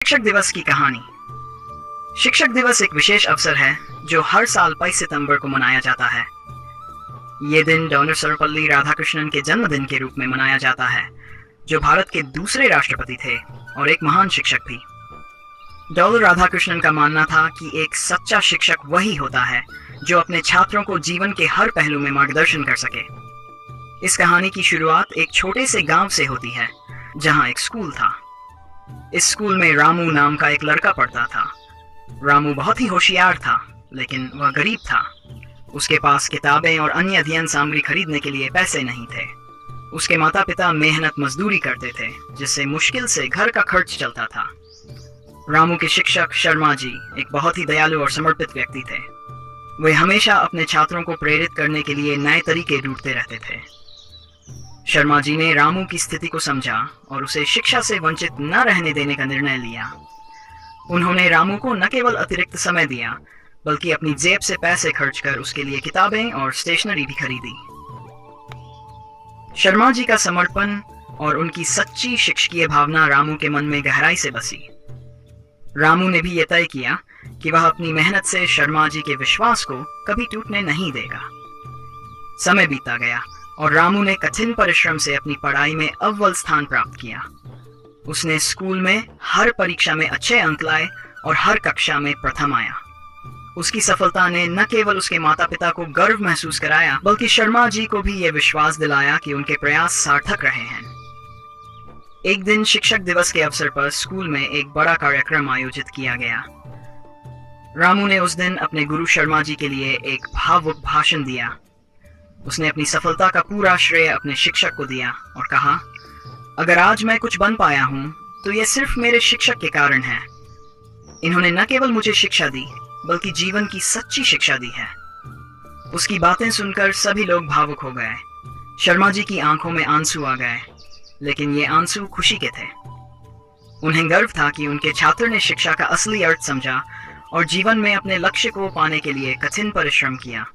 शिक्षक दिवस की कहानी। शिक्षक दिवस एक विशेष अवसर है जो हर साल 22 सितंबर को मनाया जाता है। ये दिन डॉ. सर्वपल्ली राधाकृष्णन के जन्मदिन के रूप में मनाया जाता है, जो भारत के दूसरे राष्ट्रपति थे और एक महान शिक्षक भी। डॉ. राधाकृष्णन का मानना था कि एक सच्चा शिक्षक वही होता है जो अपने छात्रों को जीवन के हर पहलू में मार्गदर्शन कर सके। इस कहानी की शुरुआत एक छोटे से गांव से होती है, जहां एक स्कूल था। इस स्कूल में रामू नाम का एक लड़का पढ़ता था। रामू बहुत ही होशियार था, लेकिन वह गरीब था। उसके पास किताबें और अन्य अध्ययन सामग्री खरीदने के लिए पैसे नहीं थे। उसके माता पिता मेहनत मजदूरी करते थे, जिससे मुश्किल से घर का खर्च चलता था। रामू के शिक्षक शर्मा जी एक बहुत ही दयालु और समर्पित व्यक्ति थे। वे हमेशा अपने छात्रों को प्रेरित करने के लिए नए तरीके ढूंढते रहते थे। शर्मा जी ने रामू की स्थिति को समझा और उसे शिक्षा से वंचित न रहने देने का निर्णय लिया। उन्होंने रामू को न केवल अतिरिक्त समय दिया, बल्कि अपनी जेब से पैसे खर्च कर उसके लिए किताबें और स्टेशनरी भी खरीदी। शर्मा जी का समर्पण और उनकी सच्ची शिक्षकीय भावना रामू के मन में गहराई से बसी। रामू ने भी यह तय किया कि वह अपनी मेहनत से शर्मा जी के विश्वास को कभी टूटने नहीं देगा। समय बीतता गया और रामू ने कठिन परिश्रम से अपनी पढ़ाई में अव्वल स्थान प्राप्त किया। उसने स्कूल में हर परीक्षा में अच्छे अंक लाए और हर कक्षा में प्रथम आया। उसकी सफलता ने न केवल उसके माता पिता को गर्व महसूस कराया, बल्कि शर्मा जी को भी यह विश्वास दिलाया कि उनके प्रयास सार्थक रहे हैं। एक दिन शिक्षक दिवस के अवसर पर स्कूल में एक बड़ा कार्यक्रम आयोजित किया गया। रामू ने उस दिन अपने गुरु शर्मा जी के लिए एक भावुक भाषण दिया। उसने अपनी सफलता का पूरा श्रेय अपने शिक्षक को दिया और कहा, अगर आज मैं कुछ बन पाया हूं तो यह सिर्फ मेरे शिक्षक के कारण है। इन्होंने न केवल मुझे शिक्षा दी, बल्कि जीवन की सच्ची शिक्षा दी है। उसकी बातें सुनकर सभी लोग भावुक हो गए। शर्मा जी की आंखों में आंसू आ गए, लेकिन ये आंसू खुशी के थे। उन्हें गर्व था कि उनके छात्र ने शिक्षा का असली अर्थ समझा और जीवन में अपने लक्ष्य को पाने के लिए कठिन परिश्रम किया।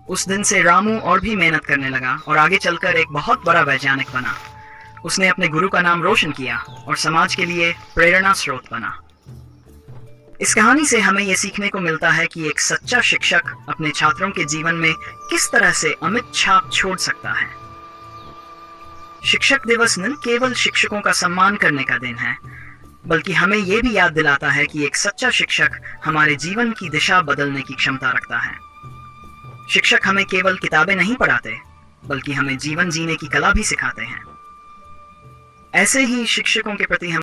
उस दिन से रामू और भी मेहनत करने लगा और आगे चलकर एक बहुत बड़ा वैज्ञानिक बना। उसने अपने गुरु का नाम रोशन किया और समाज के लिए प्रेरणा स्रोत बना। इस कहानी से हमें यह सीखने को मिलता है कि एक सच्चा शिक्षक अपने छात्रों के जीवन में किस तरह से अमिट छाप छोड़ सकता है। शिक्षक दिवस न केवल शिक्षकों का सम्मान करने का दिन है, बल्कि हमें यह भी याद दिलाता है कि एक सच्चा शिक्षक हमारे जीवन की दिशा बदलने की क्षमता रखता है। शिक्षक हमें केवल किताबें नहीं पढ़ाते, बल्कि हमें जीवन जीने की कला भी सिखाते हैं। ऐसे ही शिक्षकों के प्रति हम